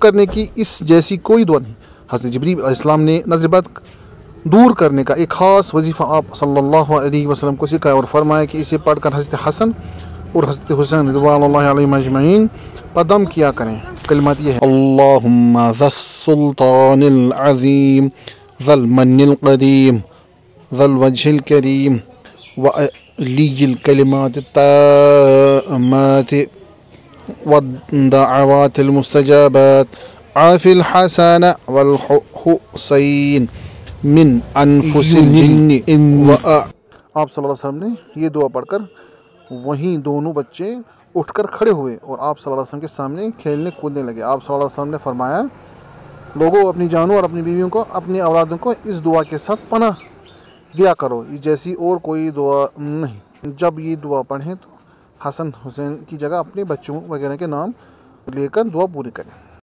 करने की इस जैसी कोई दुआ नहीं। हज़रत जिब्रील अलैहिस्सलाम ने नज़र बद दूर करने का एक ख़ास वजीफ़ा आप सल्लल्लाहु अलैहि वसल्लम को सिखाया और फरमाया कि इसे पढ़कर हज़रत हसन और हज़रत हुसैन रिज़वानुल्लाहि अलैहिम अजमईन पदम किया करें। कलिमात ये है, अल्लाहुम्मा ज़स्सुल्तानिल अज़ीम ज़ल मन्निल क़दीम ज़ल वजहिल करीम व अलिय्यिल कलिमात ताम्मात वद्दअवातिल मुस्तजाबात आफ़िल हसन वल हुसैन मिन अनफुसिल जिन्नि व आप सल्लल्लाहु अलैहि वसल्लम ने ये दुआ पढ़कर वहीं दोनों बच्चे उठकर खड़े हुए और आप सल्लल्लाहु अलैहि वसल्लम के सामने खेलने कूदने लगे। आप सल्लल्लाहु अलैहि वसल्लम ने फरमाया, लोगों अपनी जानों और अपनी बीवियों को, अपनी औलादों को इस दुआ के साथ पनाह दिया करो, ये जैसी और कोई दुआ नहीं। जब ये दुआ पढ़ें तो हसन हुसैन की जगह अपने बच्चों वगैरह के नाम लेकर दुआ पूरी करें।